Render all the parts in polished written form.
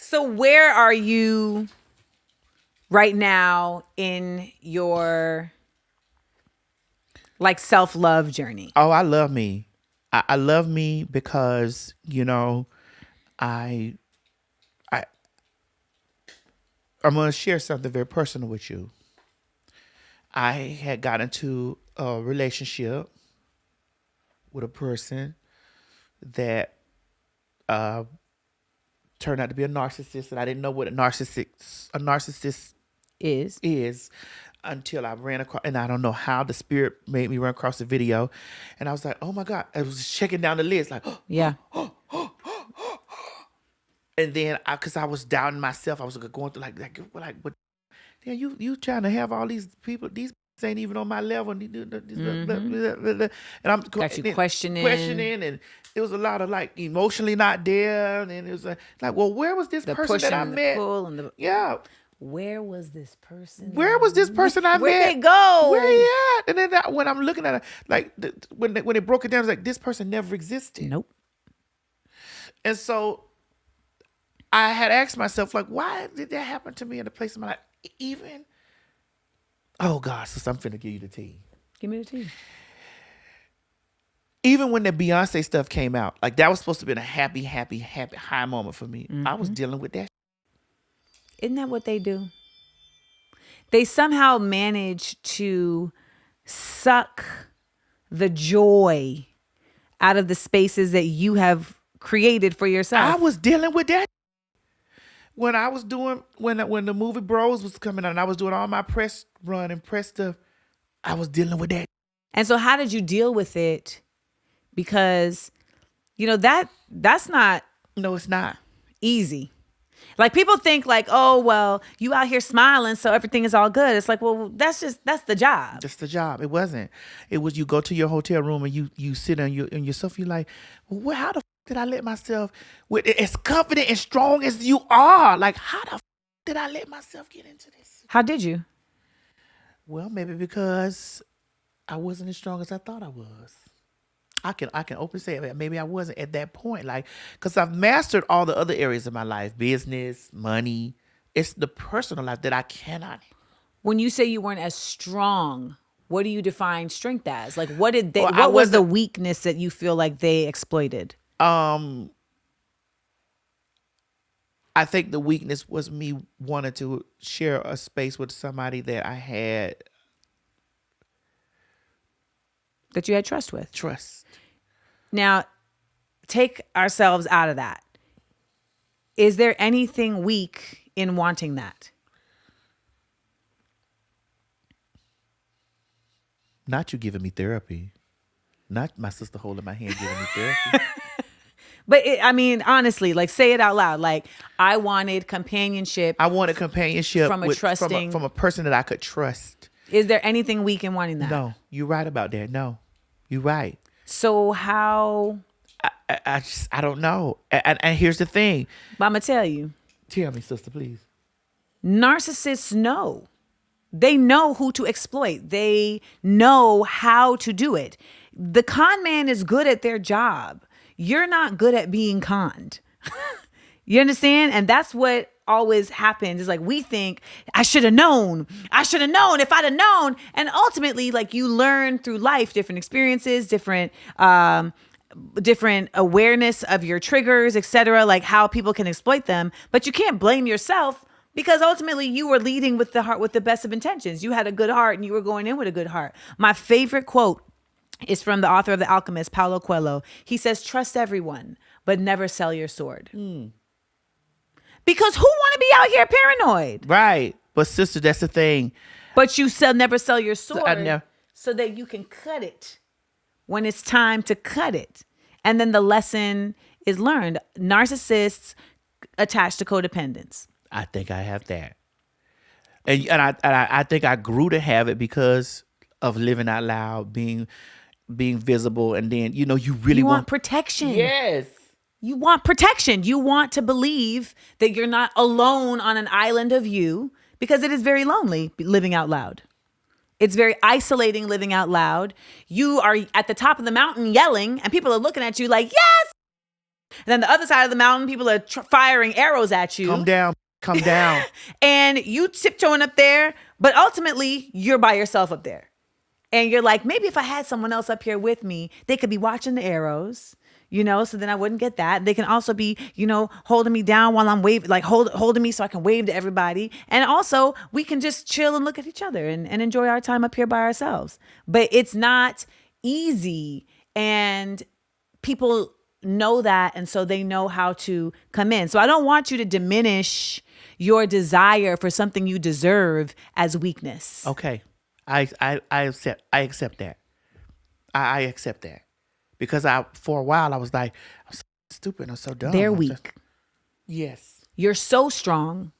So where are you right now in your like self-love journey? Oh, I love me. I love me because, I I I'm gonna share something very personal with you. I had got into a relationship with a person that uh turned out to be a narcissist, and I didn't know what a narcissist Is is until I ran across, and I don't know how the spirit made me run across the video, and I was like, oh my God, I was checking down the list like, yeah. and then because I was doubting myself, I was going through but damn, you trying to have all these people, these ain't even on my level, and I'm Got you and questioning. and it was a lot of like emotionally not there, and it was like, well, where was this The person that pushing I and the met? pull and the Yeah, where was this person? where was this person I Where'd met? they go? Where he at? And then when I'm looking at it, like when it broke it down, it's like this person never existed. Nope. And so I had asked myself, like, why did that happen to me in a place of my life? Even, oh God, so I'm finna give you the tea. Give me the tea. Even when the Beyonce stuff came out, like that was supposed to be a happy high moment for me. I was dealing with that. Isn't that what they do? They somehow manage to suck the joy out of the spaces that you have created for yourself. I was dealing with that when I was doing when the movie Bros was coming out, and I was doing all my press run and press stuff. I was dealing with that. And so how did you deal with it? Because that's not No, it's not. easy. Like people think like, oh, well, you out here smiling, so everything is all good. It's like, well, that's the job. That's the job. It wasn't. It was you go to your hotel room and you sit on your sofa. You're like, well, how the did I let myself, with as confident and strong as you are, like how the did I let myself get into this? How did you? Well, maybe because I wasn't as strong as I thought I was. I can openly say that maybe I wasn't at that point, like, because I've mastered all the other areas of my life, business, money. It's the personal life that I cannot. When you say you weren't as strong, what do you define strength as? Like, what did they? Well, what was the weakness that you feel like they exploited? I think the weakness was me wanting to share a space with somebody that I had That you had trust with. trust. Now, take ourselves out of that. Is there anything weak in wanting that? Not you giving me therapy. Not my sister holding my hand giving me therapy. But honestly, like say it out loud. Like I wanted companionship. I wanted companionship from a trusting from a person that I could trust. Is there anything weak in wanting that? No, you're right about that. No, you're right. So how? I don't know. And here's the thing. But I'm gonna tell you. Tell me, sister, please. Narcissists know. They know who to exploit. They know how to do it. The con man is good at their job. You're not good at being conned. You understand? And that's what always happens is like we think I should have known if I'd have known. And ultimately, like you learn through life, different experiences, different awareness of your triggers, etc., like how people can exploit them. But you can't blame yourself because ultimately you were leading with the heart, with the best of intentions. You had a good heart and you were going in with a good heart. My favorite quote is from the author of The Alchemist, Paulo Coelho. He says, trust everyone, but never sell your sword. Because who want to be out here paranoid? Right. But sister, that's the thing. But you never sell your sword so that you can cut it when it's time to cut it. And then the lesson is learned. Narcissists attach to codependence. I think I have that. And I think I grew to have it because of living out loud, being visible, and then you really want protection. Yes. You want protection. You want to believe that you're not alone on an island of you, because it is very lonely living out loud. It's very isolating living out loud. You are at the top of the mountain yelling and people are looking at you like, yes, And then the other side of the mountain, people are firing arrows at you. Come down. Come down. And you tiptoeing up there, but ultimately you're by yourself up there. And you're like, maybe if I had someone else up here with me, they could be watching the arrows, so then I wouldn't get that. They can also be, holding me down while I'm waving, like holding me so I can wave to everybody. And also we can just chill and look at each other and enjoy our time up here by ourselves. But it's not easy. And people know that. And so they know how to come in. So I don't want you to diminish your desire for something you deserve as weakness. Okay. I accept that. I accept that. Because for a while I was like, I'm so stupid, I'm so dumb. They're weak. Yes. You're so strong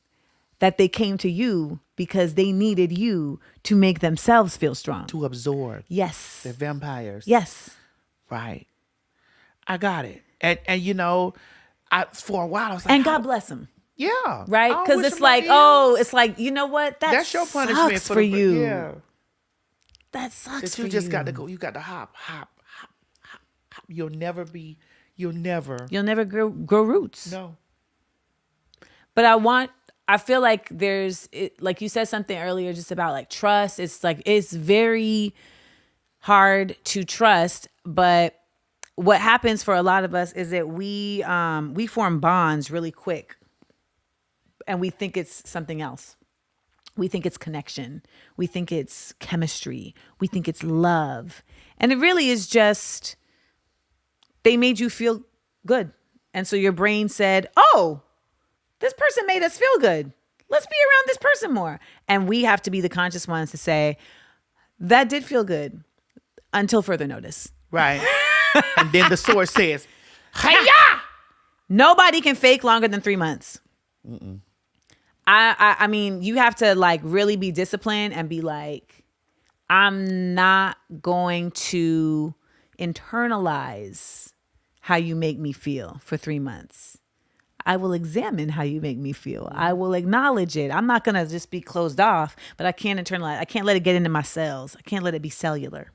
that they came to you because they needed you to make themselves feel strong. To absorb. Yes. They're vampires. Yes. Right. I got it. And for a while I was like, and God bless them. Yeah. Right? Because it's like, you know what? That's your punishment sucks for you. Yeah. That sucks for you. You just got to go. You got to hop. You'll never grow roots. No. But I feel like like you said something earlier just about like trust. It's like, it's very hard to trust. But what happens for a lot of us is that we form bonds really quick. And we think it's something else. We think it's connection. We think it's chemistry. We think it's love. And it really is just, they made you feel good. And so your brain said, oh, this person made us feel good. Let's be around this person more. And we have to be the conscious ones to say, that did feel good until further notice. Right. And then the source says, hi-ya! Nobody can fake longer than 3 months. Mm-mm. I mean, you have to like really be disciplined and be like, I'm not going to internalize how you make me feel for 3 months. I will examine how you make me feel. I will acknowledge it. I'm not going to just be closed off, but I can't internalize. I can't let it get into my cells. I can't let it be cellular.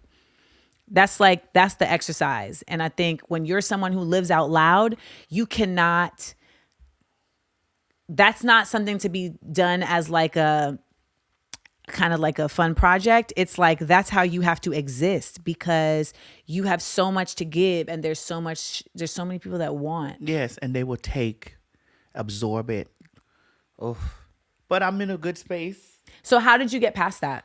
That's the exercise. And I think when you're someone who lives out loud, you cannot, that's not something to be done as like a kind of like a fun project. It's like, that's how you have to exist because you have so much to give and there's so many people that want. Yes. And they will absorb it. Oh, but I'm in a good space. So how did you get past that?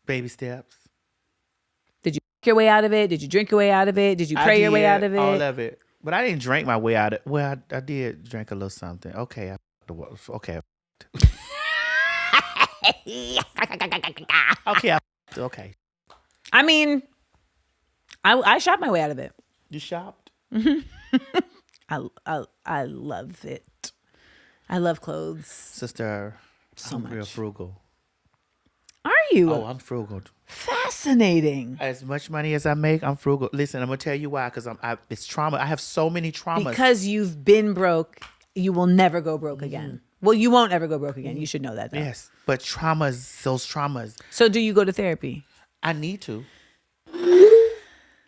Baby steps. Did you your way out of it? Did you drink your way out of it? Did you pray your way out of it? All of it. But I didn't drink my way out of it. Well, I did drink a little something. Okay. Okay. Okay. I mean, I shopped my way out of it. You shopped? I love it. I love clothes. Sister, so I'm much. real frugal. Are you? Oh, I'm frugal. Fascinating. As much money as I make, I'm frugal. Listen, I'm gonna tell you why. Because it's trauma. I have so many traumas. Because you've been broke, you will never go broke again. Well, you won't ever go broke again. You should know that, though. Yes, but those traumas. So, do you go to therapy? I need to.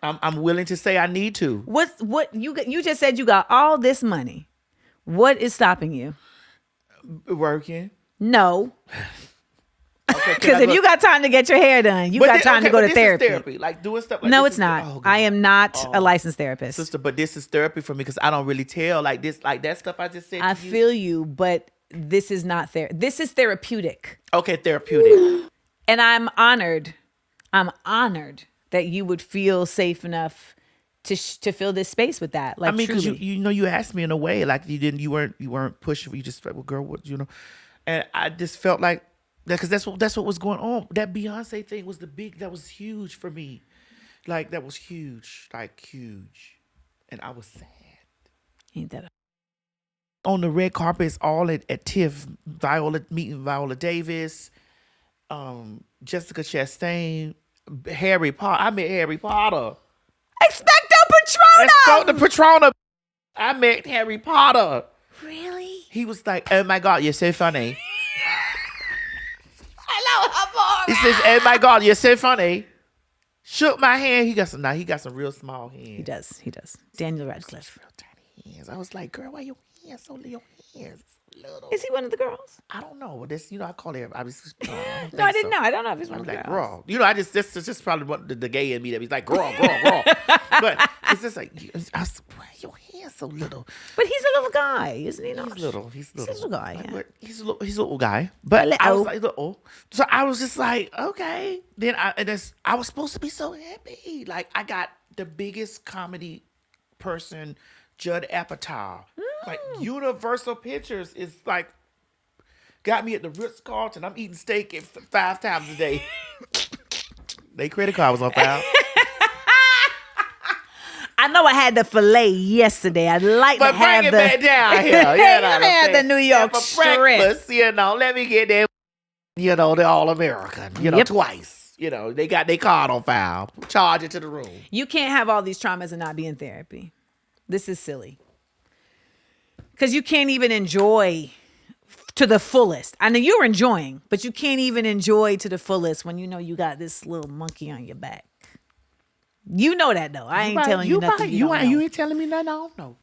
I'm willing to say I need to. What you just said you got all this money. What is stopping you? Working. No. Because if you got time to get your hair done, you got time to go to therapy. Like doing stuff like no, this. it's not. Oh, I am not a licensed therapist. Sister, but this is therapy for me because I don't really tell like this, like that stuff I just said. I feel you, but this is not this is therapeutic. Okay, therapeutic. And I'm honored that you would feel safe enough to fill this space with that. Like, I mean, because you asked me in a way like you weren't pushing. You just like, well, girl, what and I just felt like. Because that's what was going on. That Beyonce thing was that was huge for me. Like, that was huge. Like, huge. And I was sad. Ain't that on the red carpets, all at TIFF, meeting Viola Davis, Jessica Chastain, Harry Potter. I met Harry Potter. Expecto Patronum. I met Harry Potter. Really? He was like, oh my God, you're so funny. He says, oh my God, you're so funny. shook my hand. He got some real small hands. He does. Daniel Radcliffe. Real tiny hands. I was like, girl, why your hands so little? Your hands little. Is he one of the girls? I don't know. This, I call it. I was. No, No, I didn't know. I don't know if he's one I of was the like, girls. girl. I just this is just probably what the gay in me that he's like, girl. But it's just like, I was, why your hands so little? But he's a little guy, isn't he? He's little. He's a little guy. Like, Yeah. but he's a little guy. But I was Little. like little. So I was just like, okay. Then I was supposed to be so happy. Like I got the biggest comedy person, Judd Apatow. Like Universal Pictures is like got me at the Ritz-Carlton. I'm eating steak 5 times a day. Their credit card was on file. I know I had the filet yesterday. I'd like But to have bring it the back down here. Let me have the New York for strip. breakfast, let me get that, the All-American, Yep. twice. They got their card on file. Charge it to the room. You can't have all these traumas and not be in therapy. This is silly. Because you can't even enjoy to the fullest. I know you're enjoying, but you can't even enjoy to the fullest when you know you got this little monkey on your back. You know that though. I ain't telling you nothing. You ain't telling me nothing I don't know.